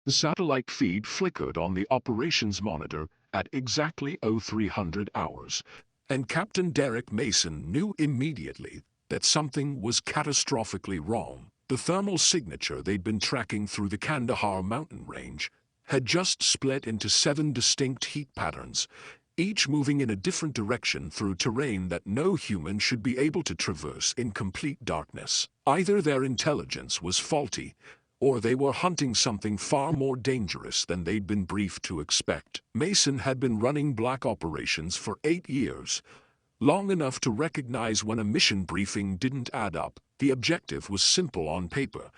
The satellite feed flickered on the operations monitor at exactly 0300 hours, and Captain Derek Mason knew immediately that something was catastrophically wrong. The thermal signature they'd been tracking through the Kandahar mountain range had just split into 7 distinct heat patterns, each moving in a different direction through terrain that no human should be able to traverse in complete darkness. Either their intelligence was faulty, or they were hunting something far more dangerous than they'd been briefed to expect. Mason had been running black operations for 8 years, long enough to recognize when a mission briefing didn't add up. The objective was simple on paper: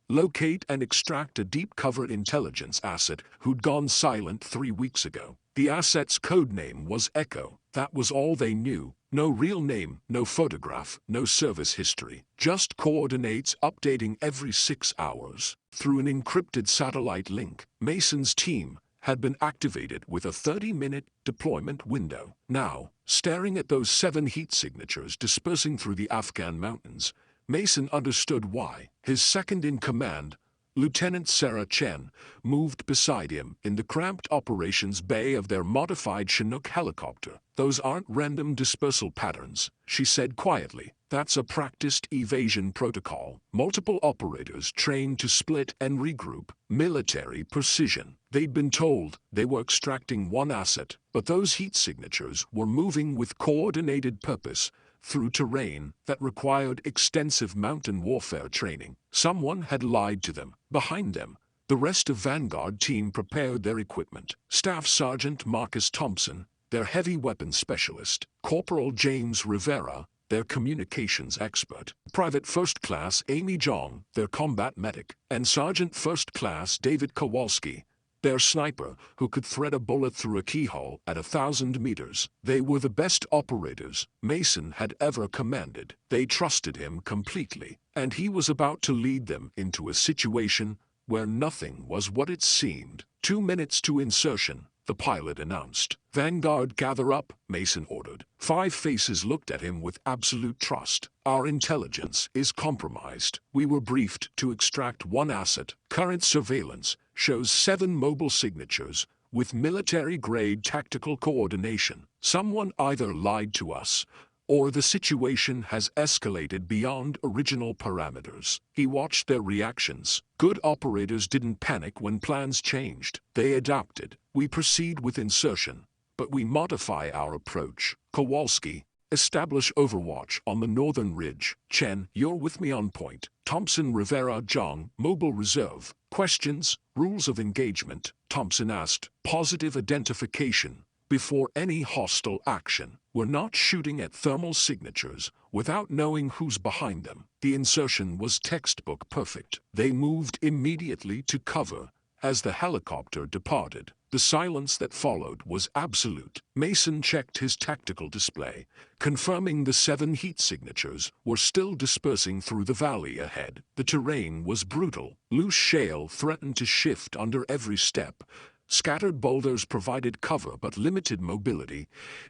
locate and extract a deep-cover intelligence asset who'd gone silent 3 weeks ago. The asset's codename was Echo. That was all they knew. No real name, no photograph, no service history. Just coordinates updating every 6 hours. Through an encrypted satellite link, Mason's team had been activated with a 30-minute deployment window. Now, staring at those 7 heat signatures dispersing through the Afghan mountains, Mason understood why. His second-in-command, Lieutenant Sarah Chen, moved beside him in the cramped operations bay of their modified Chinook helicopter. "Those aren't random dispersal patterns," she said quietly. "That's a practiced evasion protocol. Multiple operators trained to split and regroup. Military precision." They'd been told they were extracting one asset, but those heat signatures were moving with coordinated purpose through terrain that required extensive mountain warfare training. Someone had lied to them. Behind them, the rest of Vanguard team prepared their equipment. Staff Sergeant Marcus Thompson, their heavy weapons specialist; Corporal James Rivera, their communications expert; Private First Class Amy Jong, their combat medic; and Sergeant First Class David Kowalski, their sniper, who could thread a bullet through a keyhole at 1,000 meters. They were the best operators Mason had ever commanded. They trusted him completely, and he was about to lead them into a situation where nothing was what it seemed. 2 minutes to insertion, the pilot announced. "Vanguard, gather up," Mason ordered. 5 faces looked at him with absolute trust. "Our intelligence is compromised. We were briefed to extract one asset. Current surveillance shows 7 mobile signatures with military-grade tactical coordination. Someone either lied to us, or the situation has escalated beyond original parameters." He watched their reactions. Good operators didn't panic when plans changed. They adapted. "We proceed with insertion, but we modify our approach." Kowalski: "Establish overwatch on the northern ridge." Chen: "You're with me on point." Thompson Rivera Jong: "Mobile reserve." Questions? Rules of engagement? Thompson asked. "Positive identification before any hostile action. We're not shooting at thermal signatures without knowing who's behind them." The insertion was textbook perfect. They moved immediately to cover as the helicopter departed. The silence that followed was absolute. Mason checked his tactical display, confirming the 7 heat signatures were still dispersing through the valley ahead. The terrain was brutal. Loose shale threatened to shift under every step. Scattered boulders provided cover but limited mobility,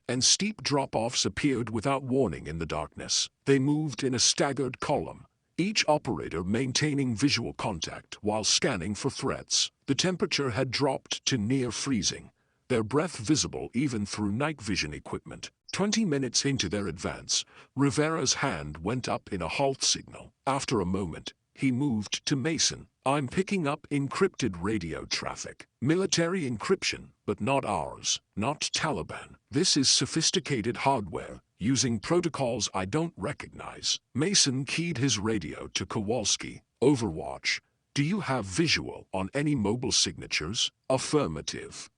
and steep drop-offs appeared without warning in the darkness. They moved in a staggered column, each operator maintaining visual contact while scanning for threats. The temperature had dropped to near freezing, their breath visible even through night vision equipment. 20 minutes into their advance, Rivera's hand went up in a halt signal. After a moment, he moved to Mason. "I'm picking up encrypted radio traffic. Military encryption, but not ours, not Taliban. This is sophisticated hardware, using protocols I don't recognize." Mason keyed his radio to Kowalski. "Overwatch. Do you have visual on any mobile signatures?" "Affirmative.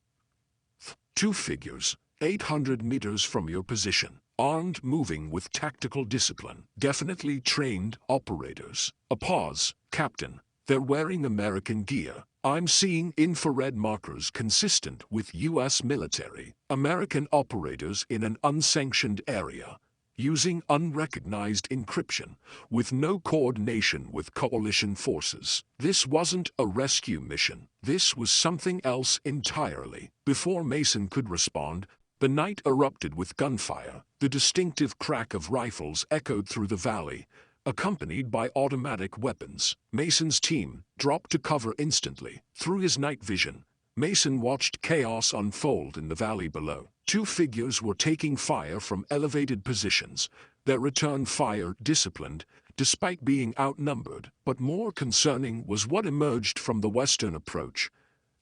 2 figures, 800 meters from your position. Armed, moving with tactical discipline. Definitely trained operators." A pause. "Captain, they're wearing American gear. I'm seeing infrared markers consistent with U.S. military. American operators in an unsanctioned area, using unrecognized encryption, with no coordination with coalition forces. This wasn't a rescue mission. This was something else entirely." Before Mason could respond, the night erupted with gunfire. The distinctive crack of rifles echoed through the valley, accompanied by automatic weapons. Mason's team dropped to cover instantly. Through his night vision, Mason watched chaos unfold in the valley below. Two figures were taking fire from elevated positions, their return fire disciplined, despite being outnumbered. But more concerning was what emerged from the western approach.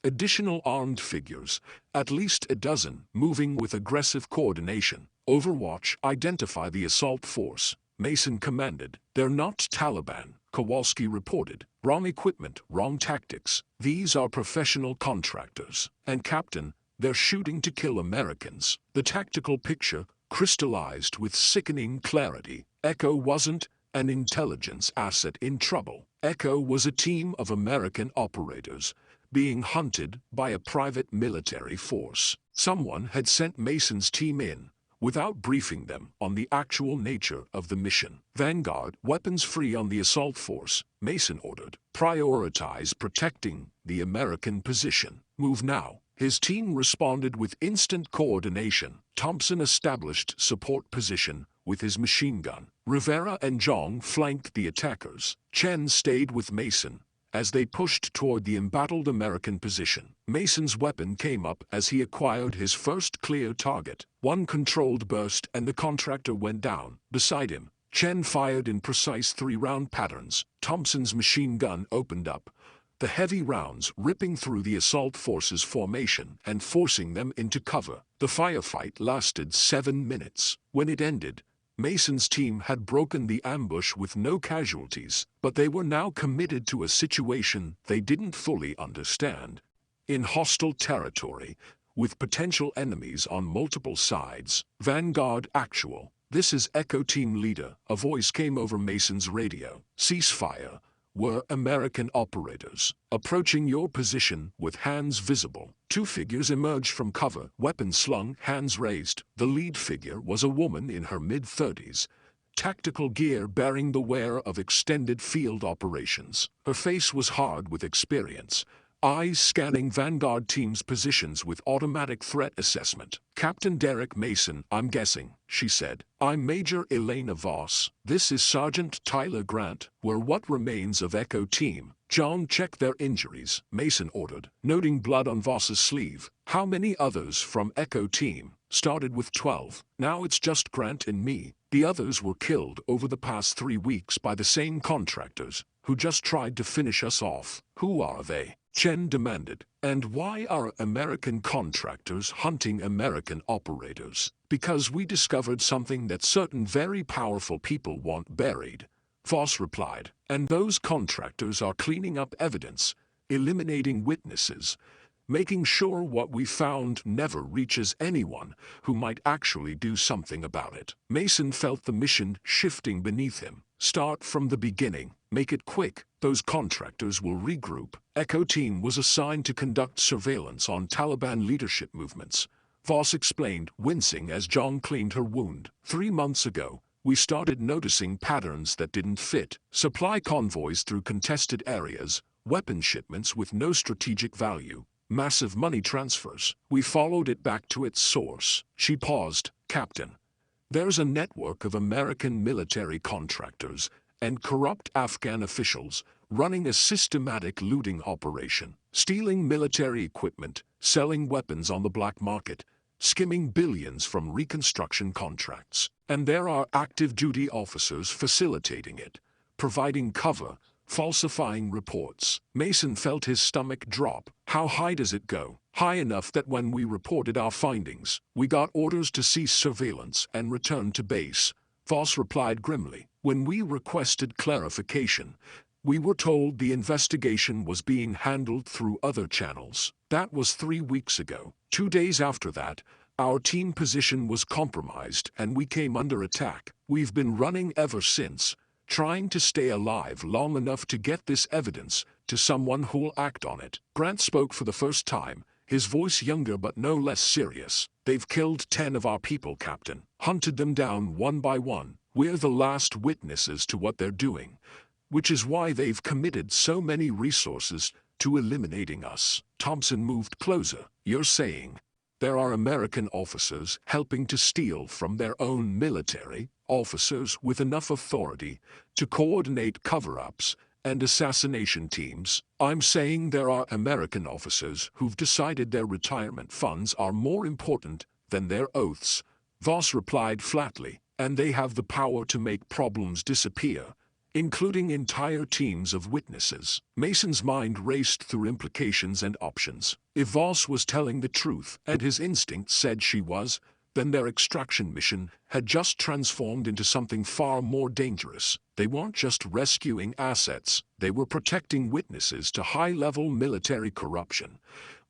Additional armed figures, at least a dozen, moving with aggressive coordination. Overwatch, identify the assault force, Mason commanded. They're not Taliban, Kowalski reported. Wrong equipment, wrong tactics. These are professional contractors. And Captain, they're shooting to kill Americans. The tactical picture crystallized with sickening clarity. Echo wasn't an intelligence asset in trouble. Echo was a team of American operators being hunted by a private military force. Someone had sent Mason's team in without briefing them on the actual nature of the mission. Vanguard, weapons free on the assault force, Mason ordered. Prioritize protecting the American position. Move now. His team responded with instant coordination. Thompson established support position with his machine gun. Rivera and Zhang flanked the attackers. Chen stayed with Mason as they pushed toward the embattled American position. Mason's weapon came up as he acquired his first clear target. One controlled burst and the contractor went down. Beside him, Chen fired in precise 3-round patterns. Thompson's machine gun opened up, the heavy rounds ripping through the assault force's formation and forcing them into cover. The firefight lasted 7 minutes. When it ended, Mason's team had broken the ambush with no casualties, but they were now committed to a situation they didn't fully understand. In hostile territory, with potential enemies on multiple sides. Vanguard actual. This is Echo Team Leader. A voice came over Mason's radio. Ceasefire. Were American operators approaching your position with hands visible. Two figures emerged from cover, weapons slung, hands raised. The lead figure was a woman in her mid-30s, tactical gear bearing the wear of extended field operations. Her face was hard with experience, eyes scanning Vanguard team's positions with automatic threat assessment. Captain Derek Mason, I'm guessing, she said. I'm Major Elena Voss. This is Sergeant Tyler Grant. We're what remains of Echo Team. John, check their injuries, Mason ordered, noting blood on Voss's sleeve. How many others from Echo Team? Started with 12. Now it's just Grant and me. The others were killed over the past 3 weeks by the same contractors who just tried to finish us off. Who are they? Chen demanded. And why are American contractors hunting American operators? Because we discovered something that certain very powerful people want buried, Voss replied. And those contractors are cleaning up evidence, eliminating witnesses, making sure what we found never reaches anyone who might actually do something about it. Mason felt the mission shifting beneath him. Start from the beginning. Make it quick. Those contractors will regroup. Echo Team was assigned to conduct surveillance on Taliban leadership movements, Voss explained, wincing as Zhang cleaned her wound. 3 months ago, we started noticing patterns that didn't fit. Supply convoys through contested areas, weapon shipments with no strategic value, massive money transfers. We followed it back to its source. She paused. Captain, there's a network of American military contractors and corrupt Afghan officials running a systematic looting operation, stealing military equipment, selling weapons on the black market, skimming billions from reconstruction contracts. And there are active duty officers facilitating it, providing cover, falsifying reports. Mason felt his stomach drop. How high does it go? High enough that when we reported our findings, we got orders to cease surveillance and return to base, Voss replied grimly. When we requested clarification, we were told the investigation was being handled through other channels. That was 3 weeks ago. 2 days after that, our team position was compromised and we came under attack. We've been running ever since, trying to stay alive long enough to get this evidence to someone who'll act on it. Grant spoke for the first time, his voice younger but no less serious. They've killed 10 of our people, Captain. Hunted them down one by one. We're the last witnesses to what they're doing, which is why they've committed so many resources to eliminating us. Thompson moved closer. You're saying there are American officers helping to steal from their own military? officers with enough authority to coordinate cover-ups and assassination teams. I'm saying there are American officers who've decided their retirement funds are more important than their oaths, Voss replied flatly, and they have the power to make problems disappear, including entire teams of witnesses. Mason's mind raced through implications and options. If Voss was telling the truth, and his instinct said she was, then their extraction mission had just transformed into something far more dangerous. They weren't just rescuing assets, they were protecting witnesses to high-level military corruption,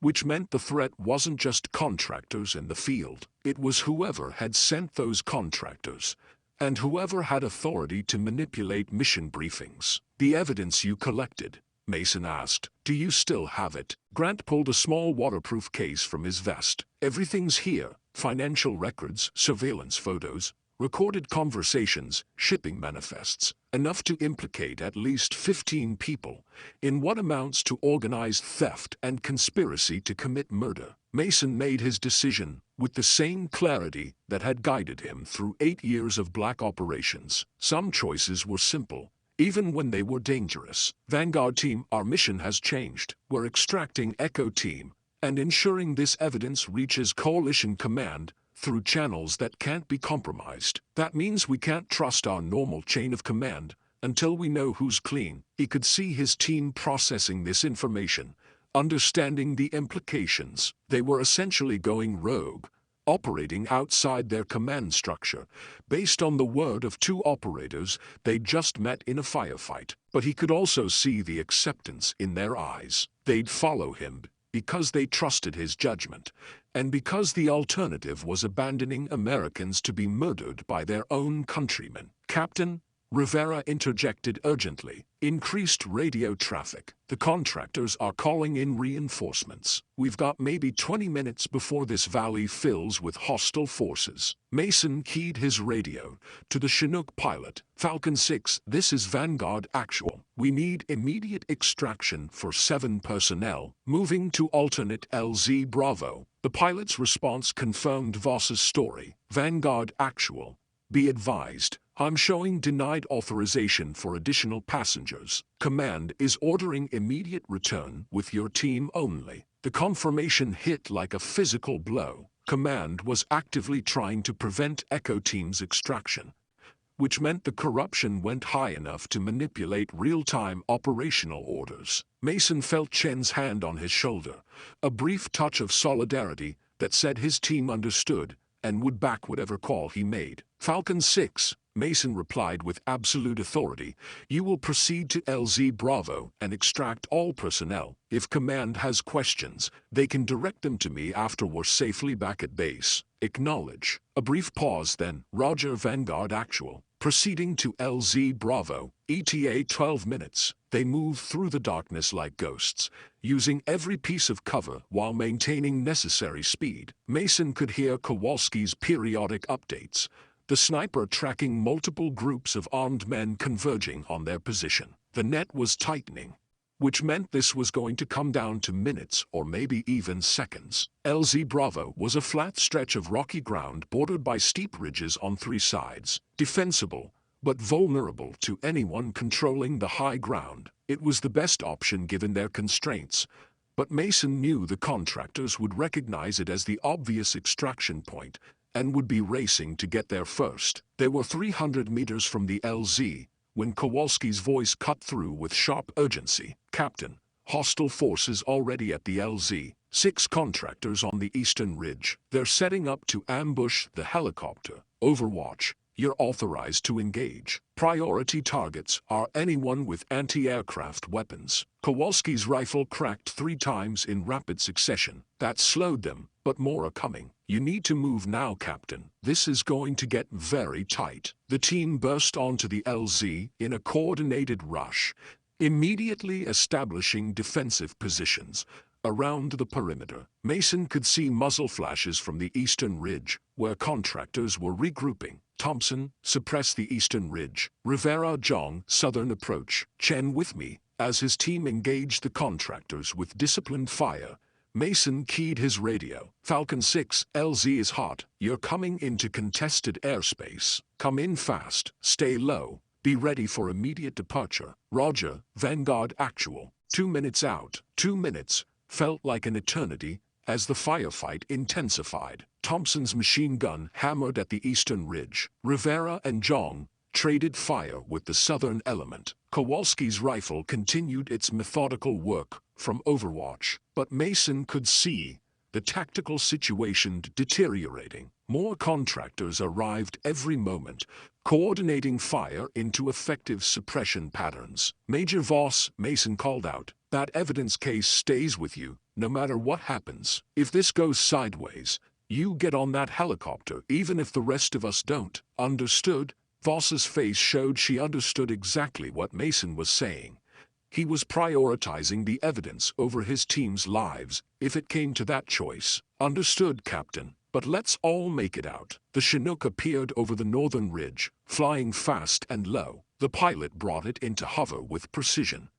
which meant the threat wasn't just contractors in the field, it was whoever had sent those contractors, and whoever had authority to manipulate mission briefings. The evidence you collected, Mason asked, do you still have it? Grant pulled a small waterproof case from his vest. Everything's here. Financial records, surveillance photos, recorded conversations, shipping manifests, enough to implicate at least 15 people in what amounts to organized theft and conspiracy to commit murder. Mason made his decision with the same clarity that had guided him through 8 years of black operations. Some choices were simple, even when they were dangerous. Vanguard Team, our mission has changed. We're extracting Echo Team and ensuring this evidence reaches Coalition Command through channels that can't be compromised. That means we can't trust our normal chain of command until we know who's clean. He could see his team processing this information, understanding the implications. They were essentially going rogue, operating outside their command structure, based on the word of 2 operators they'd just met in a firefight. But he could also see the acceptance in their eyes. They'd follow him because they trusted his judgment, and because the alternative was abandoning Americans to be murdered by their own countrymen. Captain, Rivera interjected urgently, increased radio traffic. The contractors are calling in reinforcements. We've got maybe 20 minutes before this valley fills with hostile forces. Mason keyed his radio to the Chinook pilot. Falcon 6, this is Vanguard Actual. We need immediate extraction for 7 personnel, moving to alternate LZ Bravo. The pilot's response confirmed Voss's story. Vanguard Actual. Be advised, I'm showing denied authorization for additional passengers. Command is ordering immediate return with your team only. The confirmation hit like a physical blow. Command was actively trying to prevent Echo Team's extraction, which meant the corruption went high enough to manipulate real-time operational orders. Mason felt Chen's hand on his shoulder, a brief touch of solidarity that said his team understood and would back whatever call he made. Falcon 6, Mason replied with absolute authority, you will proceed to LZ Bravo and extract all personnel. If Command has questions, they can direct them to me after we're safely back at base. Acknowledge. A brief pause then, Roger. Vanguard Actual. Proceeding to LZ Bravo, ETA 12 minutes. They move through the darkness like ghosts, using every piece of cover while maintaining necessary speed. Mason could hear Kowalski's periodic updates, the sniper tracking multiple groups of armed men converging on their position. The net was tightening, which meant this was going to come down to minutes or maybe even seconds. LZ Bravo was a flat stretch of rocky ground bordered by steep ridges on 3 sides, defensible, but vulnerable to anyone controlling the high ground. It was the best option given their constraints, but Mason knew the contractors would recognize it as the obvious extraction point and would be racing to get there first. They were 300 meters from the LZ when Kowalski's voice cut through with sharp urgency. Captain, hostile forces already at the LZ. 6 contractors on the eastern ridge. They're setting up to ambush the helicopter. Overwatch. You're authorized to engage. Priority targets are anyone with anti-aircraft weapons. Kowalski's rifle cracked 3 times in rapid succession. That slowed them, but more are coming. You need to move now, Captain. This is going to get very tight. The team burst onto the LZ in a coordinated rush, immediately establishing defensive positions around the perimeter. Mason could see muzzle flashes from the eastern ridge, where contractors were regrouping. Thompson, suppress the eastern ridge. Rivera, Zhang, southern approach. Chen with me. As his team engaged the contractors with disciplined fire, Mason keyed his radio. Falcon 6, LZ is hot. You're coming into contested airspace. Come in fast. Stay low. Be ready for immediate departure. Roger, Vanguard Actual. 2 minutes out. 2 minutes felt like an eternity as the firefight intensified. Thompson's machine gun hammered at the eastern ridge. Rivera and Zhang traded fire with the southern element. Kowalski's rifle continued its methodical work from Overwatch, but Mason could see the tactical situation deteriorating. More contractors arrived every moment, coordinating fire into effective suppression patterns. Major Voss, Mason called out, that evidence case stays with you, no matter what happens. If this goes sideways, you get on that helicopter, even if the rest of us don't. Understood? Voss's face showed she understood exactly what Mason was saying. He was prioritizing the evidence over his team's lives, if it came to that choice. Understood, Captain. But let's all make it out. The Chinook appeared over the northern ridge, flying fast and low. The pilot brought it into hover with precision.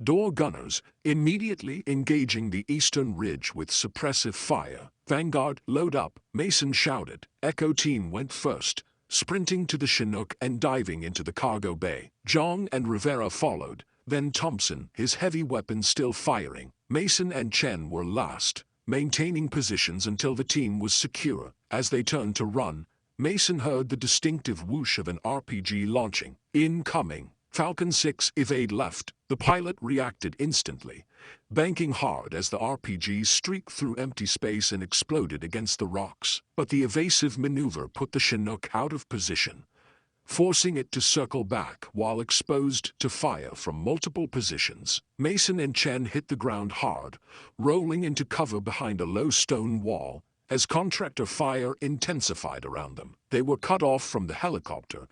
Door gunners immediately engaging the eastern ridge with suppressive fire. Vanguard, load up, Mason shouted. Echo team went first, sprinting to the Chinook and diving into the cargo bay. Zhang and Rivera followed, then Thompson, his heavy weapon still firing. Mason and Chen were last, maintaining positions until the team was secure. As they turned to run, Mason heard the distinctive whoosh of an RPG launching. Incoming. Falcon 6 evade left. The pilot reacted instantly, banking hard as the RPG streaked through empty space and exploded against the rocks. But the evasive maneuver put the Chinook out of position, forcing it to circle back while exposed to fire from multiple positions. Mason and Chen hit the ground hard, rolling into cover behind a low stone wall. As contractor fire intensified around them, they were cut off from the helicopter,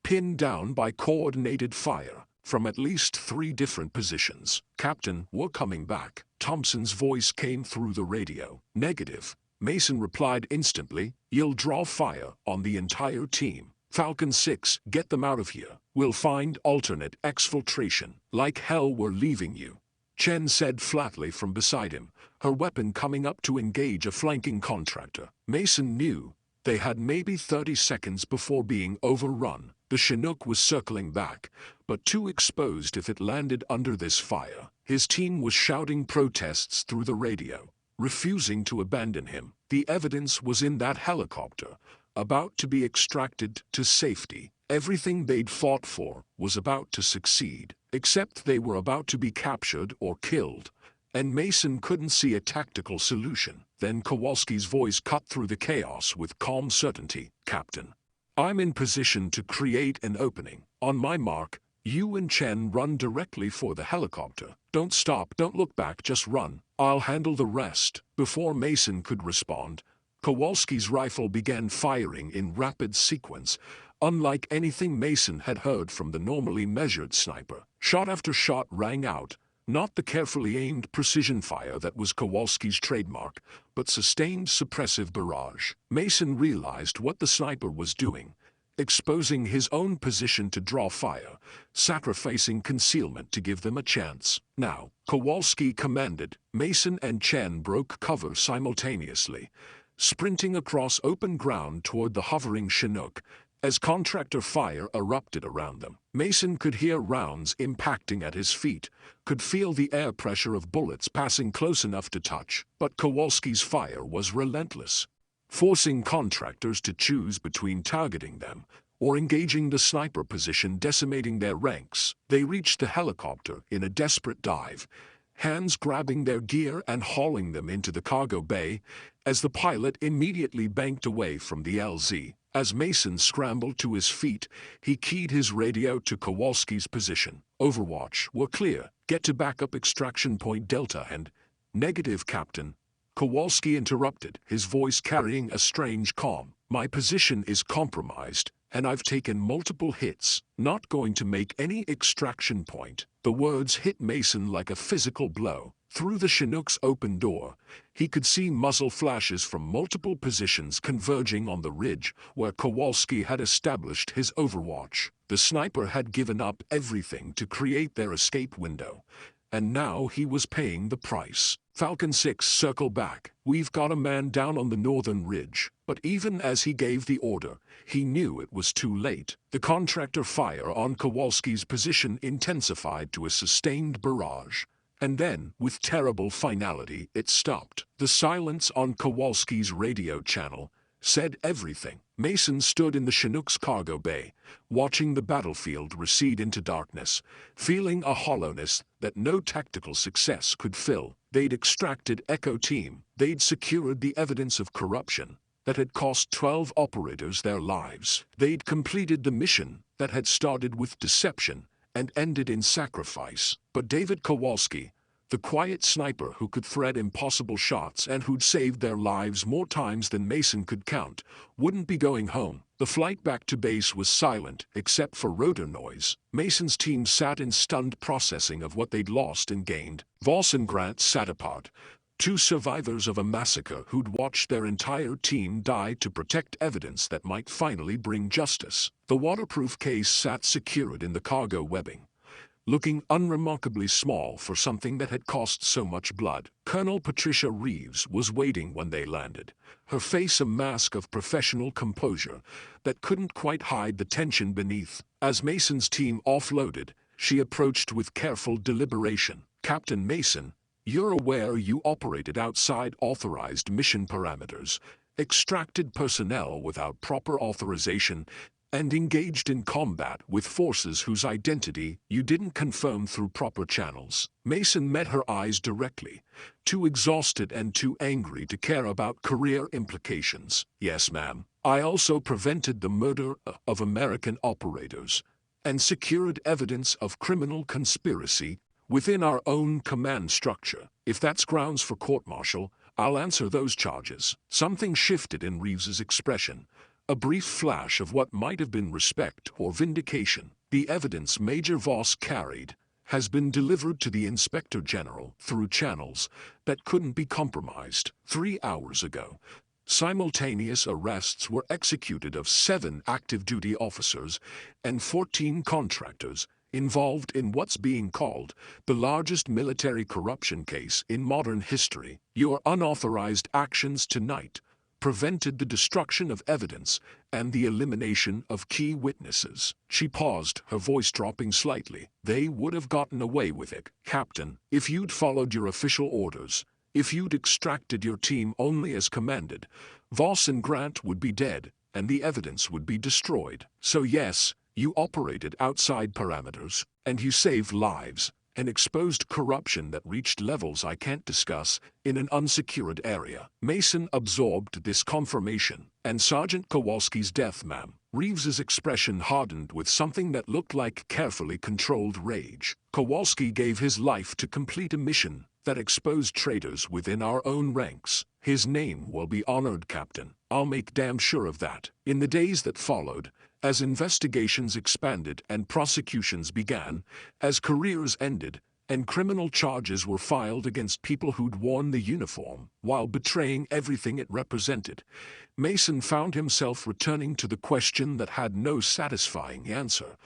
pinned down by coordinated fire from at least 3 different positions. Captain, we're coming back. Thompson's voice came through the radio. Negative. Mason replied instantly, you'll draw fire on the entire team. Falcon 6, get them out of here. We'll find alternate exfiltration. Like hell we're leaving you. Chen said flatly from beside him, her weapon coming up to engage a flanking contractor. Mason knew they had maybe 30 seconds before being overrun. The Chinook was circling back, but too exposed if it landed under this fire. His team was shouting protests through the radio, refusing to abandon him. The evidence was in that helicopter, about to be extracted to safety. Everything they'd fought for was about to succeed, except they were about to be captured or killed. And Mason couldn't see a tactical solution. Then Kowalski's voice cut through the chaos with calm certainty. Captain, I'm in position to create an opening. On my mark, you and Chen run directly for the helicopter. Don't stop, don't look back, just run. I'll handle the rest. Before Mason could respond, Kowalski's rifle began firing in rapid sequence, unlike anything Mason had heard from the normally measured sniper. Shot after shot rang out, not the carefully aimed precision fire that was Kowalski's trademark, but sustained suppressive barrage. Mason realized what the sniper was doing, exposing his own position to draw fire, sacrificing concealment to give them a chance. Now, Kowalski commanded. Mason and Chen broke cover simultaneously, sprinting across open ground toward the hovering Chinook. As contractor fire erupted around them, Mason could hear rounds impacting at his feet, could feel the air pressure of bullets passing close enough to touch. But Kowalski's fire was relentless, forcing contractors to choose between targeting them or engaging the sniper position, decimating their ranks. They reached the helicopter in a desperate dive, hands grabbing their gear and hauling them into the cargo bay, as the pilot immediately banked away from the LZ. As Mason scrambled to his feet, he keyed his radio to Kowalski's position. Overwatch, we're clear. Get to backup extraction point Delta and... Negative, Captain. Kowalski interrupted, his voice carrying a strange calm. My position is compromised, and I've taken multiple hits. Not going to make any extraction point. The words hit Mason like a physical blow. Through the Chinook's open door, he could see muzzle flashes from multiple positions converging on the ridge where Kowalski had established his overwatch. The sniper had given up everything to create their escape window, and now he was paying the price. Falcon 6 circled back. "We've got a man down on the northern ridge." But even as he gave the order, he knew it was too late. The contractor fire on Kowalski's position intensified to a sustained barrage. And then, with terrible finality, it stopped. The silence on Kowalski's radio channel said everything. Mason stood in the Chinook's cargo bay, watching the battlefield recede into darkness, feeling a hollowness that no tactical success could fill. They'd extracted Echo Team. They'd secured the evidence of corruption that had cost 12 operators their lives. They'd completed the mission that had started with deception and ended in sacrifice. But David Kowalski, the quiet sniper who could thread impossible shots and who'd saved their lives more times than Mason could count, wouldn't be going home. The flight back to base was silent, except for rotor noise. Mason's team sat in stunned processing of what they'd lost and gained. Voss and Grant sat apart, two survivors of a massacre who'd watched their entire team die to protect evidence that might finally bring justice. The waterproof case sat secured in the cargo webbing, looking unremarkably small for something that had cost so much blood. Colonel Patricia Reeves was waiting when they landed, her face a mask of professional composure that couldn't quite hide the tension beneath. As Mason's team offloaded, she approached with careful deliberation. "Captain Mason, you're aware you operated outside authorized mission parameters, extracted personnel without proper authorization, and engaged in combat with forces whose identity you didn't confirm through proper channels." Mason met her eyes directly, too exhausted and too angry to care about career implications. "Yes, ma'am. I also prevented the murder of American operators and secured evidence of criminal conspiracy within our own command structure. If that's grounds for court-martial, I'll answer those charges." Something shifted in Reeves's expression. A brief flash of what might have been respect or vindication. "The evidence Major Voss carried has been delivered to the Inspector General through channels that couldn't be compromised. 3 hours ago, simultaneous arrests were executed of 7 active-duty officers and 14 contractors involved in what's being called the largest military corruption case in modern history. Your unauthorized actions tonight prevented the destruction of evidence and the elimination of key witnesses." She paused, her voice dropping slightly. "They would have gotten away with it, Captain, if you'd followed your official orders. If you'd extracted your team only as commanded, Voss and Grant would be dead, and the evidence would be destroyed. So yes, you operated outside parameters, and you saved lives, and exposed corruption that reached levels I can't discuss in an unsecured area." Mason absorbed this confirmation. "And Sergeant Kowalski's death, ma'am?" Reeves's expression hardened with something that looked like carefully controlled rage. "Kowalski gave his life to complete a mission that exposed traitors within our own ranks. His name will be honored, Captain. I'll make damn sure of that." In the days that followed, as investigations expanded and prosecutions began, as careers ended, and criminal charges were filed against people who'd worn the uniform while betraying everything it represented, Mason found himself returning to the question that had no satisfying answer.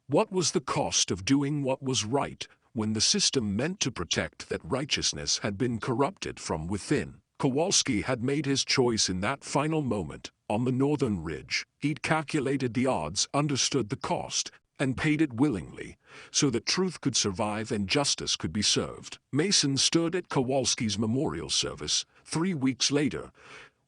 What was the cost of doing what was right when the system meant to protect that righteousness had been corrupted from within? Kowalski had made his choice in that final moment, on the northern ridge. He'd calculated the odds, understood the cost, and paid it willingly, so that truth could survive and justice could be served. Mason stood at Kowalski's memorial service 3 weeks later,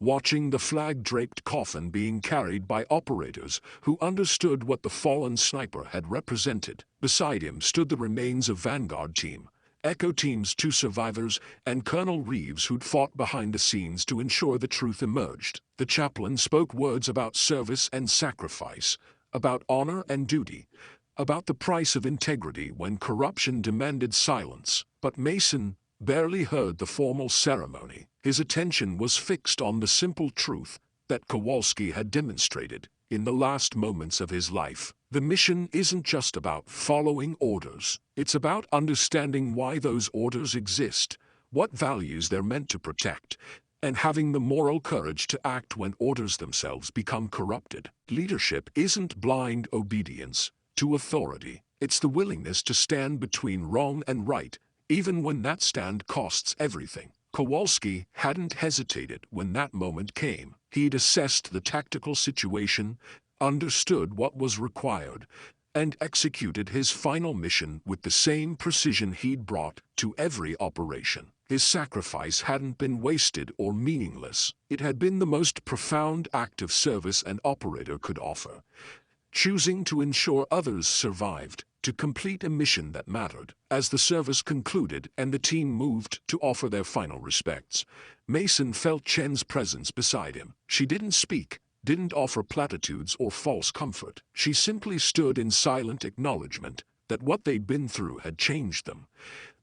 watching the flag-draped coffin being carried by operators who understood what the fallen sniper had represented. Beside him stood the remains of Vanguard Team, Echo Team's 2 survivors, and Colonel Reeves, who'd fought behind the scenes to ensure the truth emerged. The chaplain spoke words about service and sacrifice, about honor and duty, about the price of integrity when corruption demanded silence. But Mason barely heard the formal ceremony. His attention was fixed on the simple truth that Kowalski had demonstrated in the last moments of his life. The mission isn't just about following orders. It's about understanding why those orders exist, what values they're meant to protect, and having the moral courage to act when orders themselves become corrupted. Leadership isn't blind obedience to authority. It's the willingness to stand between wrong and right, even when that stand costs everything. Kowalski hadn't hesitated when that moment came. He'd assessed the tactical situation, understood what was required, and executed his final mission with the same precision he'd brought to every operation. His sacrifice hadn't been wasted or meaningless. It had been the most profound act of service an operator could offer, choosing to ensure others survived, to complete a mission that mattered. As the service concluded and the team moved to offer their final respects, Mason felt Chen's presence beside him. She didn't speak, didn't offer platitudes or false comfort. She simply stood in silent acknowledgement that what they'd been through had changed them,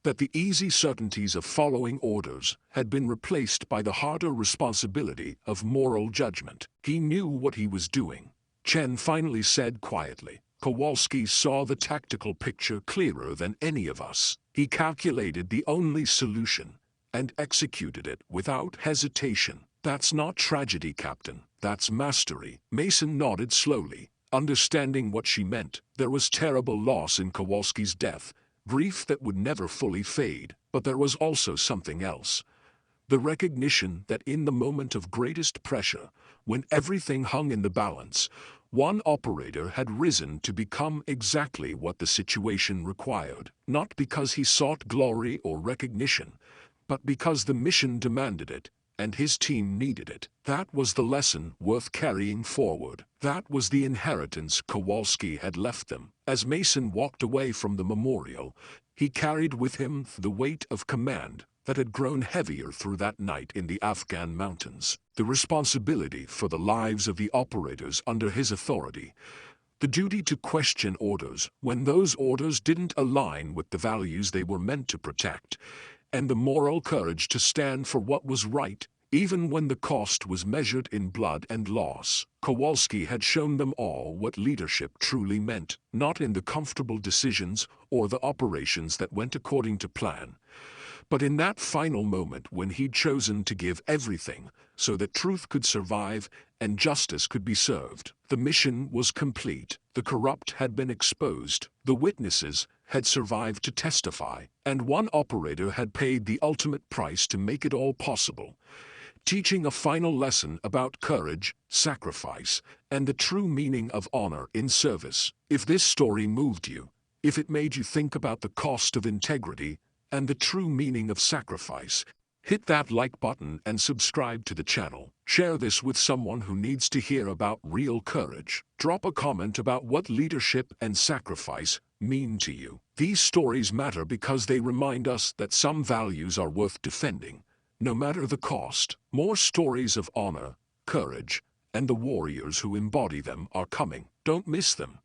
that the easy certainties of following orders had been replaced by the harder responsibility of moral judgment. He knew what he was doing. Chen finally said quietly. Kowalski saw the tactical picture clearer than any of us. He calculated the only solution and executed it without hesitation. That's not tragedy, Captain. That's mastery. Mason nodded slowly, understanding what she meant. There was terrible loss in Kowalski's death, grief that would never fully fade, but there was also something else. The recognition that in the moment of greatest pressure, when everything hung in the balance, one operator had risen to become exactly what the situation required, not because he sought glory or recognition, but because the mission demanded it, and his team needed it. That was the lesson worth carrying forward. That was the inheritance Kowalski had left them. As Mason walked away from the memorial, he carried with him the weight of command that had grown heavier through that night in the Afghan mountains. The responsibility for the lives of the operators under his authority, the duty to question orders when those orders didn't align with the values they were meant to protect, and the moral courage to stand for what was right, even when the cost was measured in blood and loss. Kowalski had shown them all what leadership truly meant, not in the comfortable decisions or the operations that went according to plan, but in that final moment when he'd chosen to give everything so that truth could survive and justice could be served. The mission was complete. The corrupt had been exposed. The witnesses had survived to testify, and one operator had paid the ultimate price to make it all possible, teaching a final lesson about courage, sacrifice, and the true meaning of honor in service. If this story moved you, if it made you think about the cost of integrity and the true meaning of sacrifice, hit that like button and subscribe to the channel. Share this with someone who needs to hear about real courage. Drop a comment about what leadership and sacrifice mean to you. These stories matter because they remind us that some values are worth defending, no matter the cost. More stories of honor, courage, and the warriors who embody them are coming. Don't miss them.